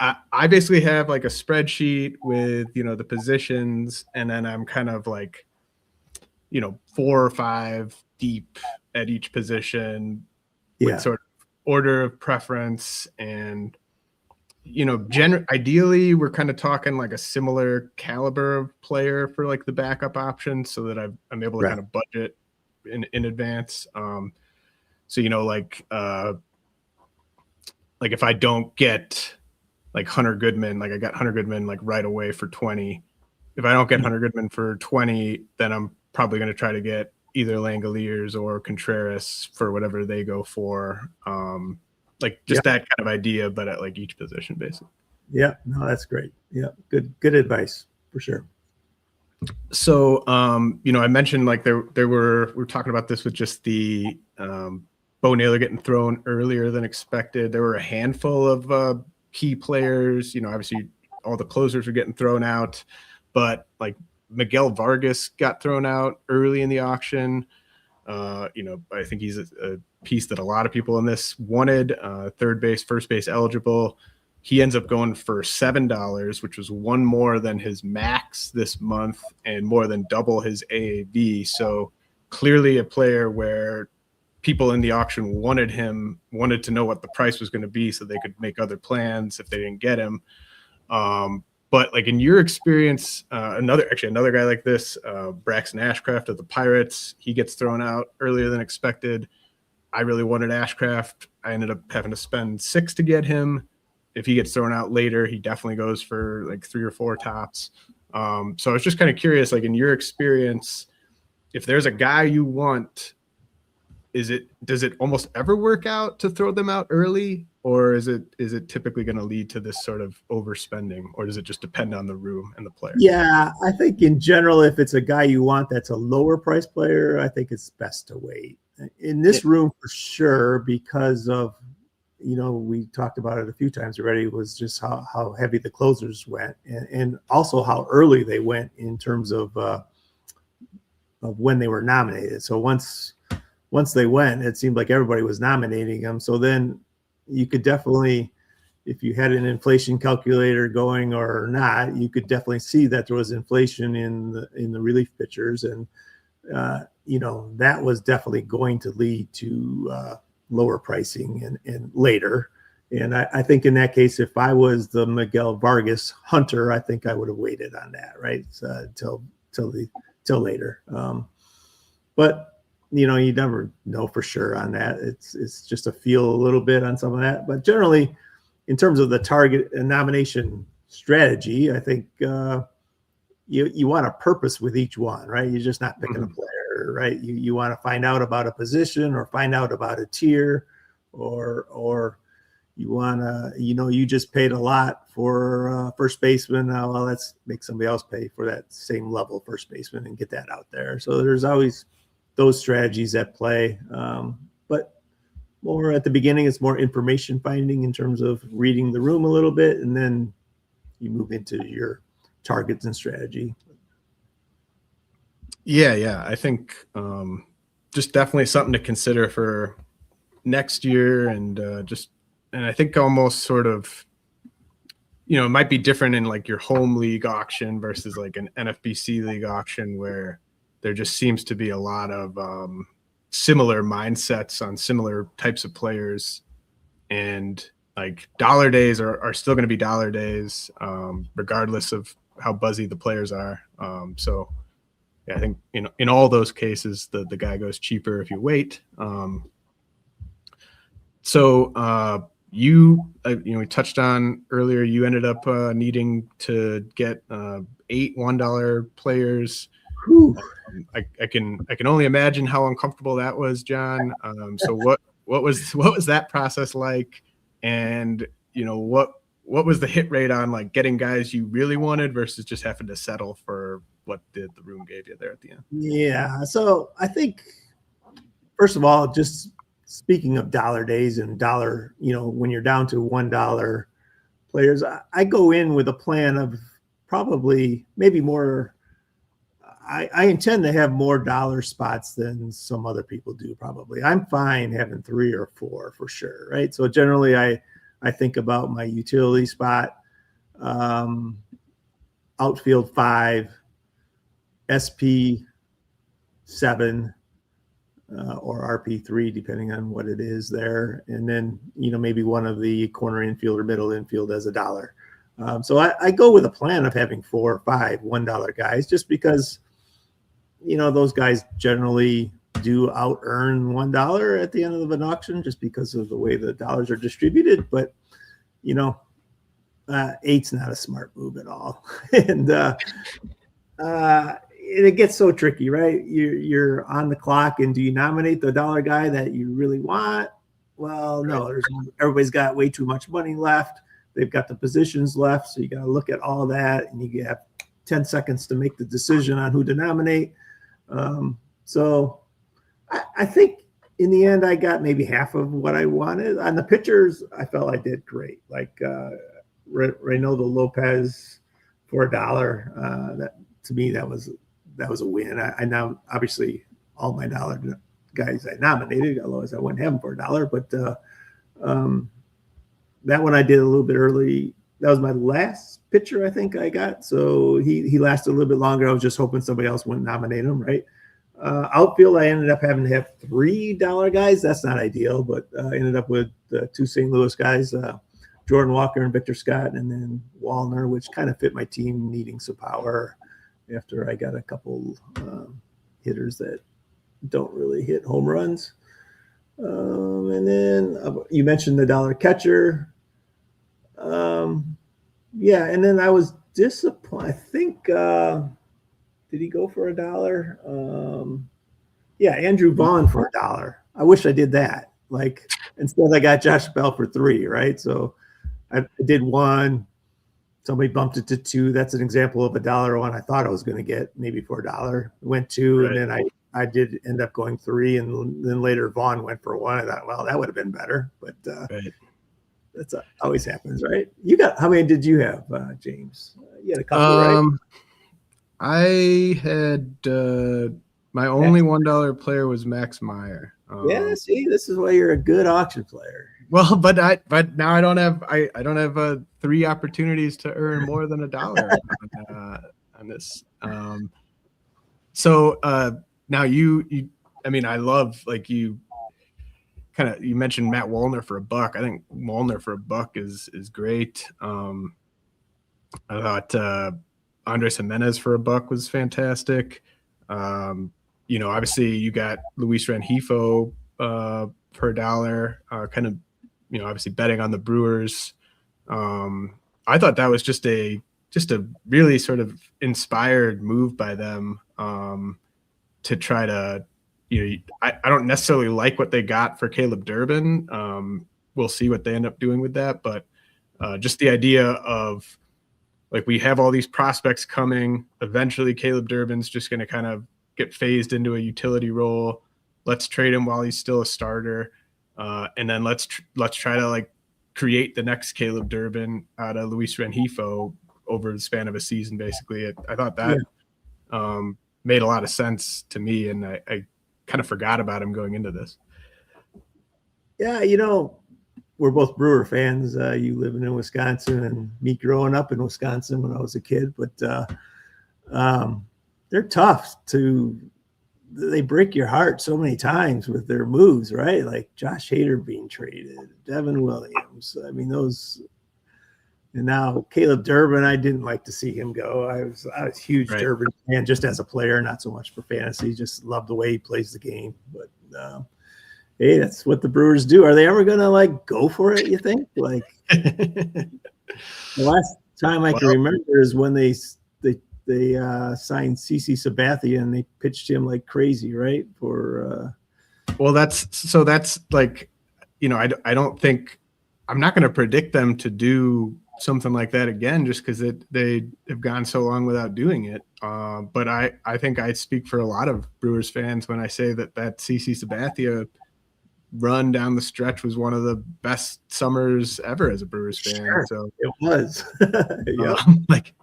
I basically have like a spreadsheet with, the positions, and then I'm kind of like, 4 or 5 deep at each position with sort of order of preference. And, ideally we're kind of talking like a similar caliber of player for like the backup option so that I'm able to kind of budget in advance. So like if I don't get like Hunter Goodman, like I got Hunter Goodman like right away for 20. If I don't get Hunter Goodman for 20, then I'm probably going to try to get either Langoliers or Contreras for whatever they go for. That kind of idea, but at like each position basically. Yeah, no, that's great. Yeah, good advice for sure. So, I mentioned like we're talking about this with just the Bo Naylor getting thrown earlier than expected. There were a handful of key players. Obviously all the closers are getting thrown out, but like Miguel Vargas got thrown out early in the auction. I think he's a piece that a lot of people in this wanted. Third base, first base eligible. He ends up going for $7, which was one more than his max this month and more than double his AAV. So clearly a player where people in the auction wanted to know what the price was going to be so they could make other plans if they didn't get him. But like in your experience, another guy like this, Braxton Ashcraft of the Pirates, he gets thrown out earlier than expected. I really wanted Ashcraft. I ended up having to spend $6 to get him. If he gets thrown out later, he definitely goes for like 3 or 4 tops. So I was just kind of curious, like in your experience, if there's a guy you want, does it almost ever work out to throw them out early, or is it typically going to lead to this sort of overspending, or does it just depend on the room and the player? Yeah, I think in general, if it's a guy you want that's a lower price player, I think it's best to wait. In this room for sure, because of we talked about it a few times already, was just how heavy the closers went, and also how early they went in terms of when they were nominated. So once they went, it seemed like everybody was nominating them. So then you could definitely, if you had an inflation calculator going or not, you could definitely see that there was inflation in the relief pitchers, and that was definitely going to lead to lower pricing and later. And I think in that case, if I was the Miguel Vargas hunter, I think I would have waited on that, right? Till later. But you never know for sure on that. It's just a feel a little bit on some of that, but generally, in terms of the target and nomination strategy, I think you want a purpose with each one, right? You're just not picking a player, right? You want to find out about a position or find out about a tier, or you want to, you just paid a lot for first baseman. Now, well, let's make somebody else pay for that same level first baseman and get that out there. So there's always those strategies at play. But more at the beginning, it's more information finding in terms of reading the room a little bit, and then you move into your targets and strategy. Yeah. I think just definitely something to consider for next year, and I think almost sort of, it might be different in like your home league auction versus like an NFBC league auction, where there just seems to be a lot of similar mindsets on similar types of players, and like dollar days are still going to be dollar days, regardless of how buzzy the players are. So yeah, I think in all those cases the guy goes cheaper if you wait. We touched on earlier, you ended up needing to get 8 $1 players. I can only imagine how uncomfortable that was, John. So what was that process like? And what was the hit rate on like getting guys you really wanted versus just having to settle for what the room gave you there at the end? Yeah. So I think, first of all, just speaking of dollar days and dollar, when you're down to $1 players, I go in with a plan of probably maybe more. I intend to have more dollar spots than some other people do. Probably I'm fine having 3 or 4 for sure, right? So generally I think about my utility spot, outfield 5, SP 7, or RP3, depending on what it is there. And then, maybe one of the corner infield or middle infield as $1. So I go with a plan of having 4 or 5 $1 guys, just because, those guys generally do out earn $1 at the end of an auction, just because of the way the dollars are distributed. But, 8's not a smart move at all. And it gets so tricky, right? You're on the clock, and do you nominate the $1 guy that you really want? Well, no, everybody's got way too much money left. They've got the positions left, so you got to look at all that, and you have 10 seconds to make the decision on who to nominate. So I think in the end, I got maybe half of what I wanted. On the pitchers, I felt I did great. Like Reynaldo Lopez for $1. That to me, that was a win. I now, obviously, all my dollar guys I nominated, otherwise I wouldn't have them for $1. But that one I did a little bit early. That was my last pitcher I think I got. So he lasted a little bit longer. I was just hoping somebody else wouldn't nominate him, right? Outfield, I ended up having to have $3 guys. That's not ideal, but I ended up with 2 St. Louis guys, Jordan Walker and Victor Scott, and then Wallner, which kind of fit my team needing some power after I got a couple hitters that don't really hit home runs. And then you mentioned the $1 catcher. Yeah, and then I was disappointed. I think, did he go for $1? Yeah, Andrew Vaughn for $1. I wish I did that. Like, instead I got Josh Bell for 3, right? So I did 1. Somebody bumped it to 2. That's an example of $1 one I thought I was going to get maybe for $1. It went 2, right. And then I did end up going 3, and then later Vaughn went for 1. I thought, well, that would have been better, but right. That's always happens, right? How many did you have, James? You had a couple, right? I had my only $1 player was Max Meyer. Yeah, see, this is why you're a good auction player. Well, but now I don't have 3 opportunities to earn more than $1 on this. So now you I mean, I love, like, you mentioned Matt Wallner for $1. I think Wallner for $1 is great. I thought Andres Jimenez for $1 was fantastic. obviously you got Luis Rengifo per dollar, kind of, obviously betting on the Brewers. I thought that was just a really sort of inspired move by them to try to, I don't necessarily like what they got for Caleb Durbin. We'll see what they end up doing with that, but just the idea of, like, we have all these prospects coming. Eventually, Caleb Durbin's just going to kind of get phased into a utility role. Let's trade him while he's still a starter, and then let's try to like create the next Caleb Durbin out of Luis Rengifo over the span of a season. Basically, I thought that made a lot of sense to me, and I kind of forgot about him going into this. Yeah, we're both Brewer fans. You living in Wisconsin, and me growing up in Wisconsin when I was a kid. But they're tough they break your heart so many times with their moves, right? Like Josh Hader being traded, Devin Williams. I mean, those. And now Caleb Durbin, I didn't like to see him go. I was a huge Durbin fan just as a player, not so much for fantasy. Just love the way he plays the game. But hey, that's what the Brewers do. Are they ever gonna like go for it, you think? Like the last time I can remember is when they signed CC Sabathia and they pitched him like crazy, right? For that's like, I don't think, I'm not going to predict them to do something like that again, just because they have gone so long without doing it. But I think I speak for a lot of Brewers fans when I say that CC Sabathia run down the stretch was one of the best summers ever as a Brewers fan. Sure, so it was. Like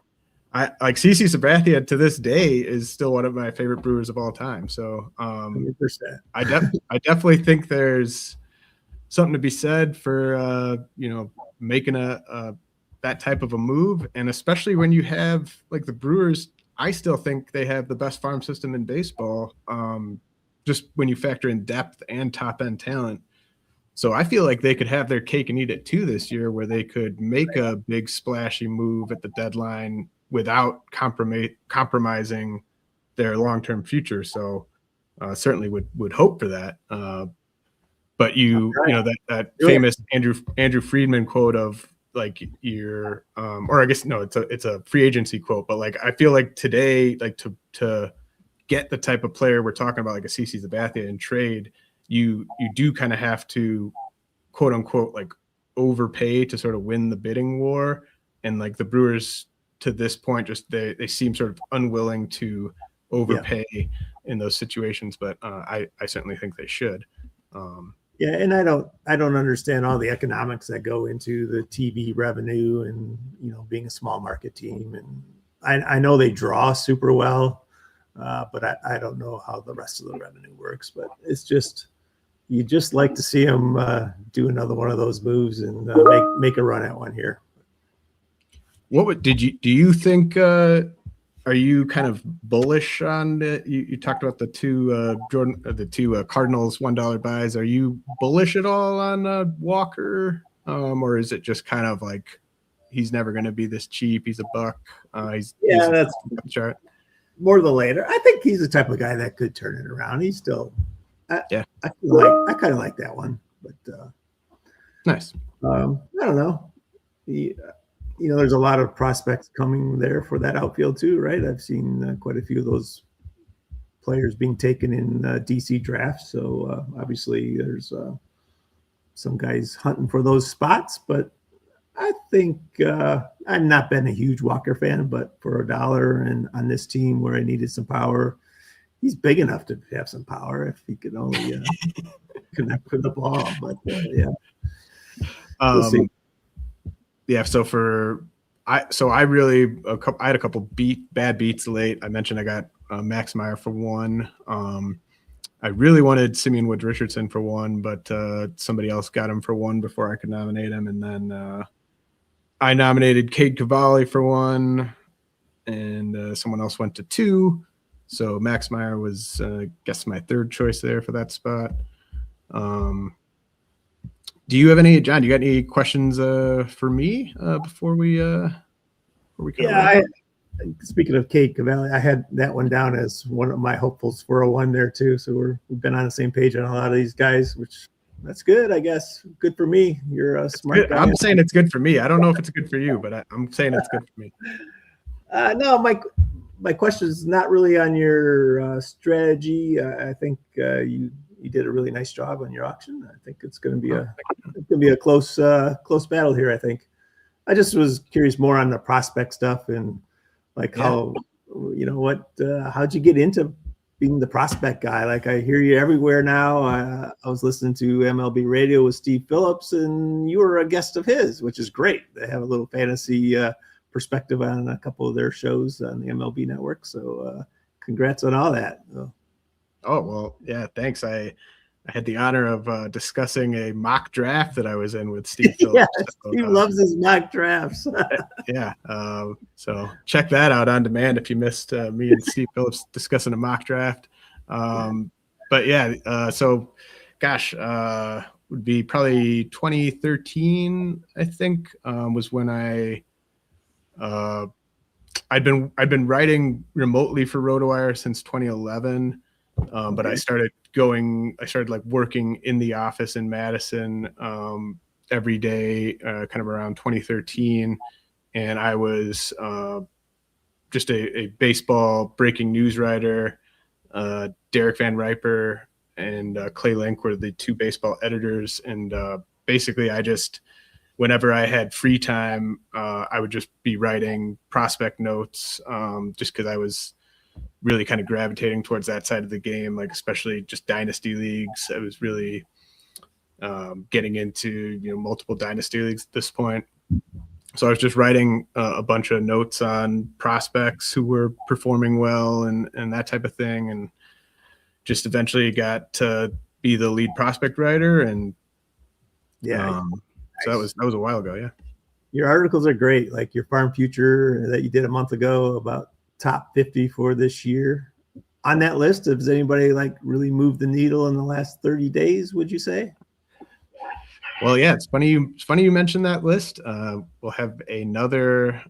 CC Sabathia to this day is still one of my favorite Brewers of all time. So 100%. I definitely think there's something to be said for making that type of a move, and especially when you have like the Brewers. I still think they have the best farm system in baseball, just when you factor in depth and top end talent. So I feel like they could have their cake and eat it too this year, where they could make a big splashy move at the deadline without compromising their long-term future. So certainly would hope for that. But that famous Andrew Friedman quote of like or I guess no, it's a free agency quote, but like I feel like today, like to get the type of player we're talking about, like a CC Sabathia in trade, you do kind of have to, quote unquote, like overpay to sort of win the bidding war. And like the Brewers to this point, just they seem sort of unwilling to overpay in those situations. But I certainly think they should. Yeah, and I don't understand all the economics that go into the TV revenue and being a small market team. And I know they draw super well, but I don't know how the rest of the revenue works. But it's just, you just like to see them do another one of those moves and make a run at one here. Do you think? Are you kind of bullish on you talked about the two Cardinals $1 buys? Are you bullish at all on Walker, or is it just kind of like he's never going to be this cheap? He's a buck. That's chart. More the later. I think he's the type of guy that could turn it around. He's still, I kind of like that one, but nice. I don't know. There's a lot of prospects coming there for that outfield too, right? I've seen quite a few of those players being taken in DC drafts. So obviously there's some guys hunting for those spots, but I think I've not been a huge Walker fan, but for $1 and on this team where I needed some power, he's big enough to have some power if he could only connect with the ball. But we'll see. Yeah, so I had a couple bad beats late. I mentioned I got Max Meyer for one. I really wanted Simeon Woods Richardson for one, but somebody else got him for one before I could nominate him, and then I nominated Cade Cavalli for one, and someone else went to two. So Max Meyer was, I guess, my third choice there for that spot. Do you have any, John? Do you got any questions for me before we? Yeah, speaking of Kate Cavalli, I had that one down as one of my hopefuls for a 1 there too. So we've been on the same page on a lot of these guys, which that's good, I guess. Good for me. You're a smart guy. I'm saying it's good for me. I don't know if it's good for you, but I'm saying it's good for me. No, my question is not really on your strategy. I think you did a really nice job on your auction. I think it's going to be a close battle here. I think. I just was curious more on the prospect stuff and like how how'd you get into being the prospect guy? Like I hear you everywhere now. I was listening to MLB Radio with Steve Phillips, and you were a guest of his, which is great. They have a little fantasy perspective on a couple of their shows on the MLB network. So congrats on all that. Oh, well, yeah, thanks. I had the honor of discussing a mock draft that I was in with Steve Phillips. Yeah, Steve loves his mock drafts. Yeah. So check that out on demand if you missed me and Steve Phillips discussing a mock draft. But yeah, so gosh, would be probably 2013, I think, was when I'd been writing remotely for RotoWire since 2011. But I started like working in the office in Madison every day, kind of around 2013. And I was just a baseball breaking news writer. Derek Van Riper and Clay Link were the 2 baseball editors. And basically whenever I had free time, I would just be writing prospect notes just because I was really kind of gravitating towards that side of the game, like especially just dynasty leagues. I was really getting into multiple dynasty leagues at this point. So I was just writing a bunch of notes on prospects who were performing well and that type of thing, and just eventually got to be the lead prospect writer. And so that was a while ago. Yeah, your articles are great, like your Farm Future that you did a month ago about top 50 for this year. On that list, has anybody like really moved the needle in the last 30 days, would you say? Well, yeah, it's funny you mentioned that list. We'll have another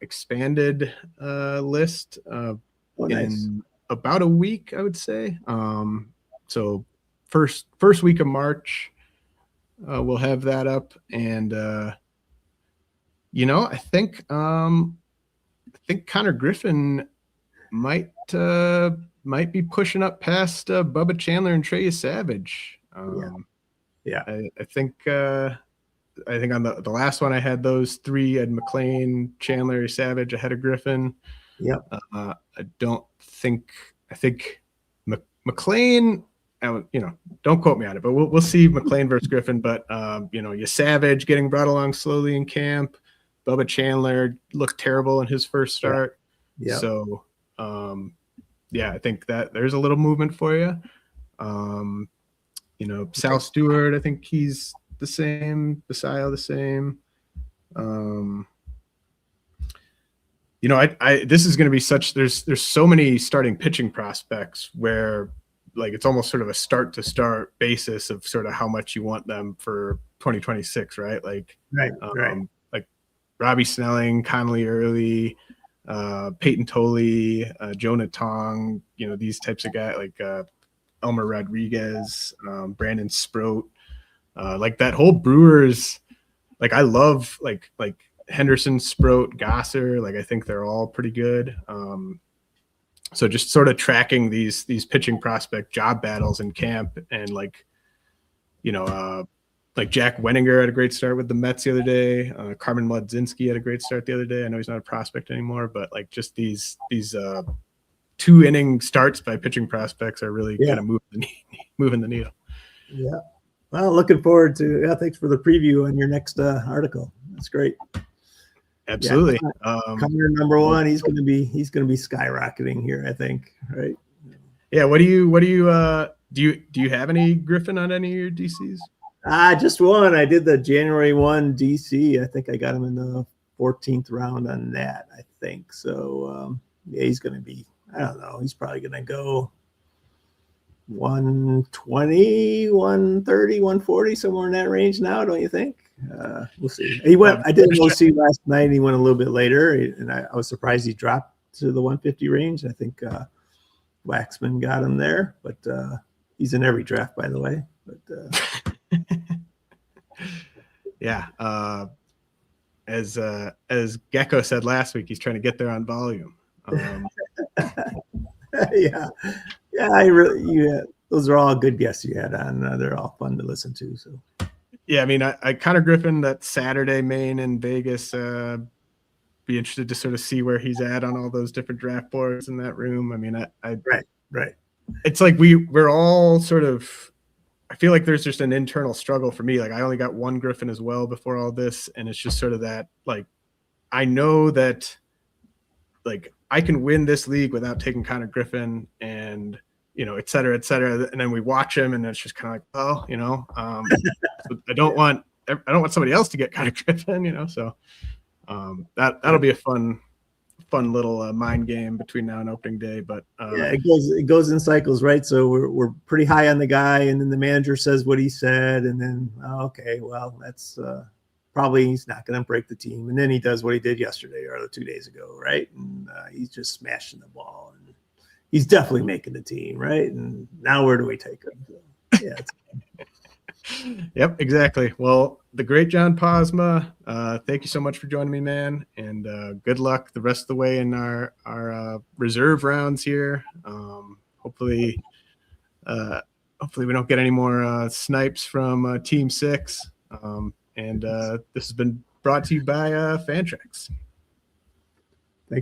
expanded list in about a week, I would say. So first week of March, we'll have that up. And I think Connor Griffin might be pushing up past Bubba Chandler and Trey Savage. I think on the last one I had those 3: Ed McClain, Chandler, Savage ahead of Griffin. Yep. I think McClain. Don't quote me on it, but we'll see McClain versus Griffin. But you Savage getting brought along slowly in camp. Bubba Chandler looked terrible in his first start. Yeah. So, I think that there's a little movement for you. Sal Stewart, I think he's the same. Basayo the same. This is going to be there's so many starting pitching prospects where like it's almost sort of a start to start basis of sort of how much you want them for 2026, right? Like, right. Like Robbie Snelling, Connolly Early, Peyton Tolley, Jonah Tong, these types of guys, like Elmer Rodriguez, Brandon Sproat, like that whole Brewers. Like I love like Henderson, Sproat, Gosser. Like I think they're all pretty good. So just sort of tracking these pitching prospect job battles in camp, and like Jack Wenninger had a great start with the Mets the other day. Carmen Mlodzinski had a great start the other day. I know he's not a prospect anymore, but like just these 2-inning starts by pitching prospects are really kind of moving the needle. Yeah. Well, looking forward to. Thanks for the preview on your next article. That's great. Absolutely. Connor number 1, he's going to be skyrocketing here, I think. Right. Yeah. What do you have any Griffin on any of your DCs? Just one. I did the January 1 DC. I think I got him in the 14th round on that, I think. So, he's going to be, I don't know, he's probably going to go 120, 130, 140, somewhere in that range now, don't you think? We'll see. I did an OC last night. He went a little bit later, and I was surprised he dropped to the 150 range. I think Waxman got him there, but he's in every draft, by the way. But yeah, as Gecko said last week, he's trying to get there on volume. yeah, I really, those are all good guests you had on. They're all fun to listen to. So yeah, I mean, I Connor Griffin, that Saturday main in Vegas, be interested to sort of see where he's at on all those different draft boards in that room. I mean, right. It's like we're all sort of, I feel like there's just an internal struggle for me. Like I only got one Griffin as well before all this. And it's just sort of that, like, I know that like I can win this league without taking Connor Griffin and, you know, et cetera, et cetera. And then we watch him and it's just kind of like, oh, you know, so I don't want somebody else to get Connor Griffin, you know? So that'll be a fun little mind game between now and opening day. But yeah, it goes in cycles, right? So we're pretty high on the guy, and then the manager says what he said, and then okay, well, that's probably he's not going to break the team, and then he does what he did yesterday or 2 days ago, right? And he's just smashing the ball, and he's definitely making the team, right? And now where do we take him? So, yeah. Yep, exactly. Well, the great John Pausma, thank you so much for joining me, man, and good luck the rest of the way in our reserve rounds here. Hopefully we don't get any more snipes from Team 6. And this has been brought to you by Fantrax.